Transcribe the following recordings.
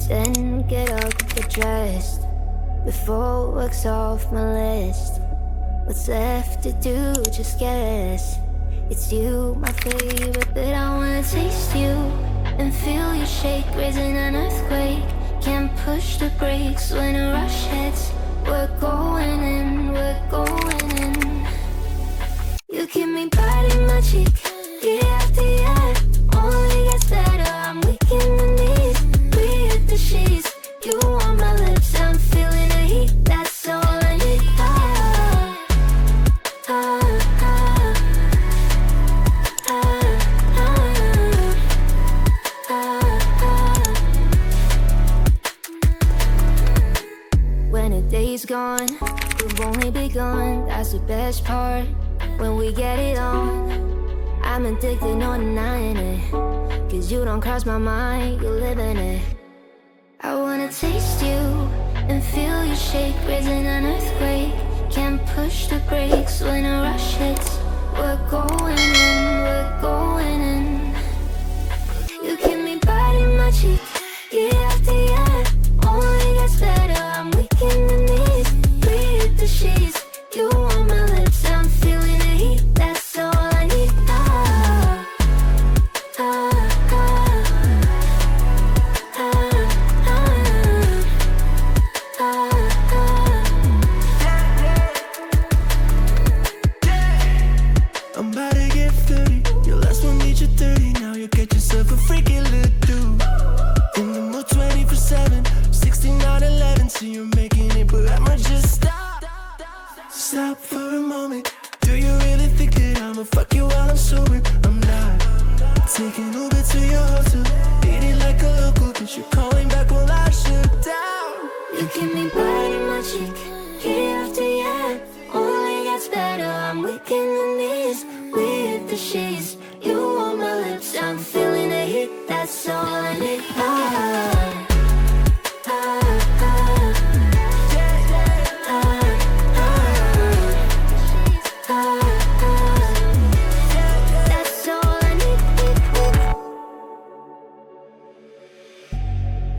Then get up, get dressed. Before work's off my list. What's left to do, just guess. It's you, my favorite, but I wanna taste you and feel you shake, raising an earthquake. Can't push the brakes when a rush hits. We're going in, we're going in. You keep me biting my cheek, year after year. Only gets better, I'm weak in the knees. We hit the sheets, you on my lips, I'm feeling the heat. That's all I need. When a day's gone, we've only begun. That's the best part. When we get it on, I'm addicted, no denying it. Cause you don't cross my mind, you live in it. I wanna taste you and feel you shake, raising an earthquake. Can't push the brakes when a rush hits. We're going in, we're going in. You keep me biting my cheek, year after year. Only gets better, I'm weak in the knees. We hit the sheets, you on my lips, I'm feeling the heat. That's all I need. I'm about to get 30. Your last one made you 30. Now you get yourself a freaky little dude. In the mood 24/7, 6911. So you're making it, but I'ma just stop. Stop for a moment. Do you really think that I'ma fuck you while I'm sober? I'm not. Taking Uber to your hotel. Eat it like a local, cause you're calling back while I shut down. You keep me biting my cheek, year after year. Only gets better, I'm weak in the knees. We hit the sheets, you on my lips, I'm feeling the heat. That's all I need. That's all I need.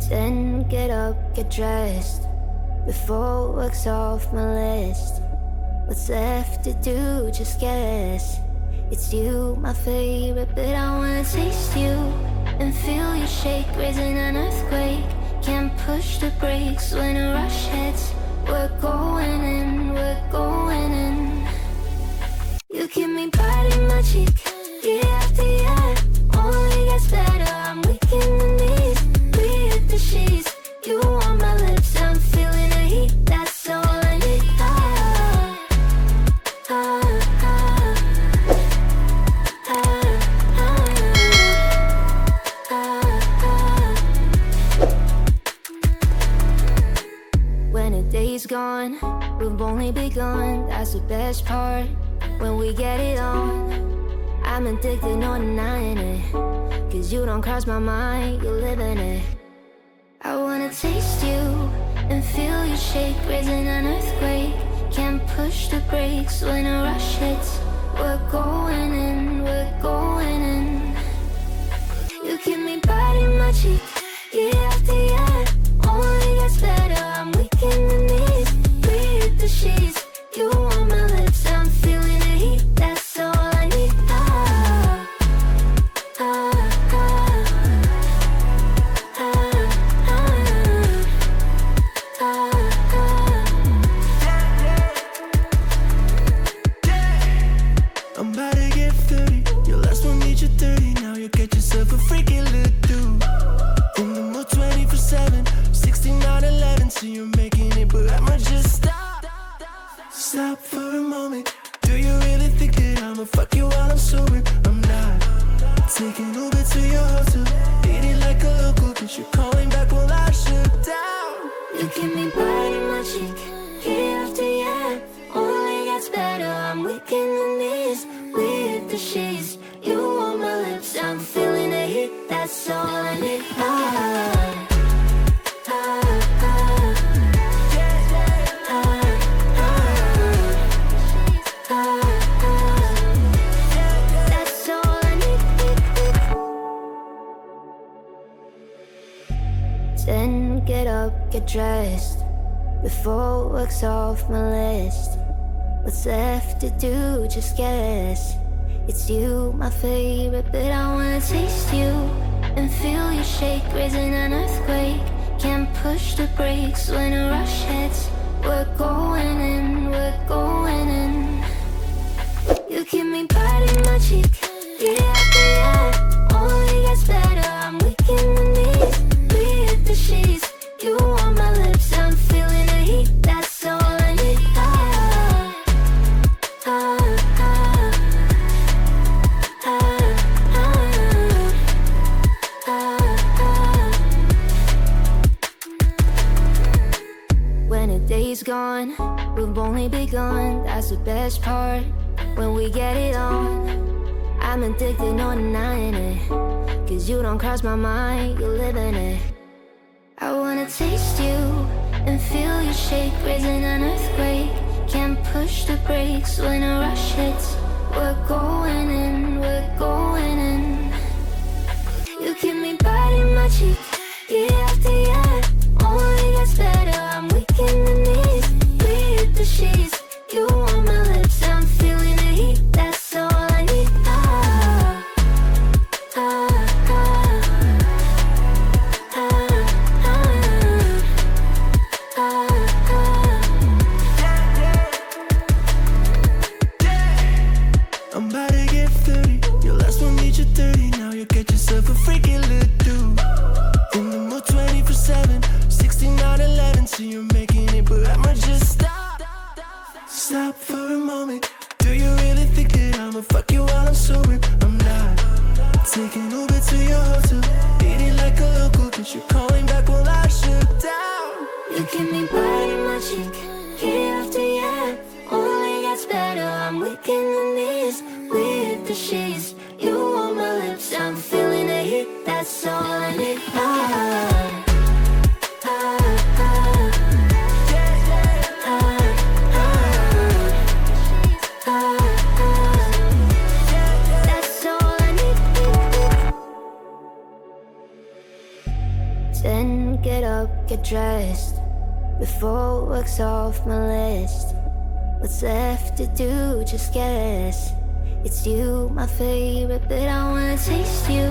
Then get up, get dressed. Before work's off my list. What's left to do, just guess. It's you, my favorite, but I wanna taste you and feel you shake, raising an earthquake. Can't push the brakes when a rush hits. We're going in, we're going in. You keep me biting my cheek, year after year. Only gets better, I'm weak in the knees. We hit the sheets, you on my lips, I'm feeling the heat. That's all I need. When a day's gone, we've only begun. That's the best part. When we get it on, I'm addicted, no denying it. Cause you don't cross my mind, you live in it. I wanna taste you and feel you shake, raising an earthquake. Can't push the brakes when a rush hits. We're going in, we're going in. You keep me biting my cheek, year after year. Only gets better, I'm weak in the knees. We hit the sheets, you on my lips, I'm feeling the heat. That's all I need. I'm about to get 30. Your last one made you 30. Now you get yourself a freaky little dude. In the mood 24/7, 6911. So you're making it, but I'ma just stop. Stop for a moment. Do you really think that I'ma fuck you while I'm sober? I'm not. Taking Uber to your hotel. Eat it like a local, cause you're calling back while I shut down. You keep me biting my cheek, year after year. Only gets better, I'm weak in the knees. We hit the sheets, you on my lips, I'm feeling the heat. That's all I need. That's all I need. Then get up, get dressed. Before work's off my list. What's left to do, just guess. It's you, my favorite, but I wanna taste you and feel you shake, raising an earthquake. Can't push the brakes when a rush hits. We're going in, we're going in. You keep me biting my cheek, year after year. Only gets better, I'm weak in the knees. We hit the sheets, you on my lips, I'm feeling the heat. That's all I need. When a day's gone, we've only begun. That's the best part. When we get it on, I'm addicted, no denying it. Cause you don't cross my mind, you live in it. I wanna taste you and feel you shake, raising an earthquake. Can't push the brakes when a rush hits. We're going in, we're going in. You keep me biting my cheek, year after year. Only gets better, I'm weak in the knees. We hit the sheets, you on my lips, I'm feeling the heat. That's all I need. I'm about to get 30. Your last one made you 30. Now you get yourself a freaky little dude. In the mood 24/7, 6911. So you're making it, but I'ma just stop. Stop for a moment. Do you really think that I'ma fuck you while I'm sober? I'm not. Taking Uber to your hotel, eating like a local, cause you're calling back while I shut down. You keep me biting my cheek, year after year. Only gets better, I'm weak in the knees. We hit the sheets, you on my lips, I'm feeling the heat. That's all I need. That's all I need. Then get up, get dressed. Before work's off my list. What's left to do, just guess. It's you, my favorite, but I wanna taste you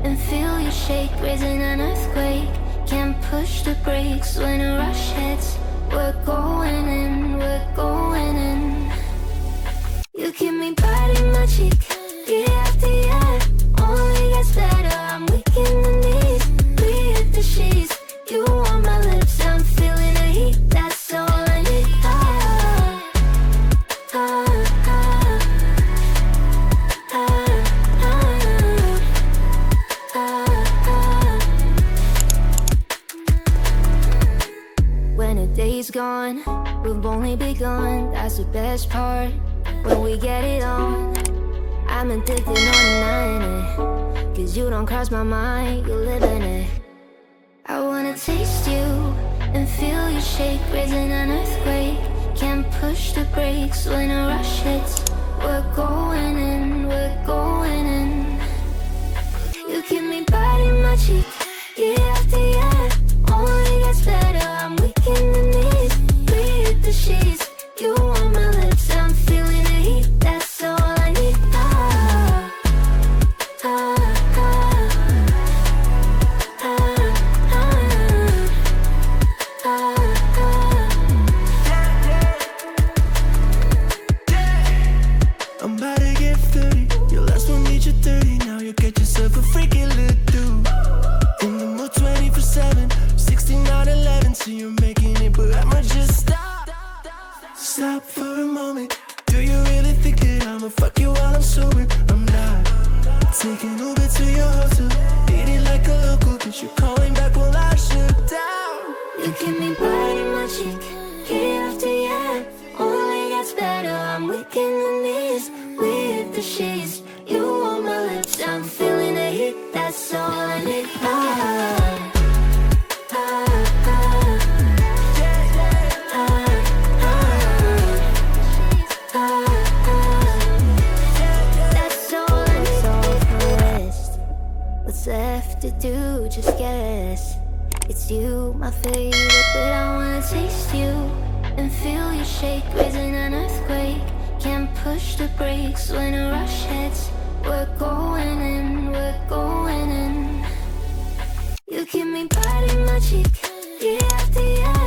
and feel you shake, raising an earthquake. Can't push the brakes when a rush hits. We're going in, we're going in. You keep me biting my cheek, year after year. Only gets better, I'm weak in the knees. We hit the sheets, you on my lips, I'm feeling the heat. That's all I need. When a day's gone, we've only begun. That's the best part. When we get it on, I'm addicted, no denying it. Cause you don't cross my mind, you live in it. I wanna taste you and feel you shake, raising an earthquake. Can't push the brakes when a rush hits. We're going in, we're going in. You keep me biting my cheek, year after year. Only gets better, I'm weak in the knees. We hit the sheets, you on my lips, I'm feeling the heat. That's all I need. I'm about to get 30. Your last one made you 30. Now you get yourself a freaky little dude. In the mood 24/7, 6911. So you're making it, but I'ma just stop. Stop for a moment. Do you really think that I'ma fuck you while I'm sober? I'm not. Taking Uber to your hotel, eating like a local, cause you're calling back while I shut down. You keep me biting my cheek, year after year. Only gets better, I'm weak in the knees. We hit the sheets, you on my lips, I'm feeling the heat. That's all I need. That's all I need. What's left to do, just guess. It's you, my favorite, but I wanna taste you and feel you shake, raising an earthquake. Can't push the brakes when a rush hits. We're going in, we're going in. You keep me biting my cheek, year after year.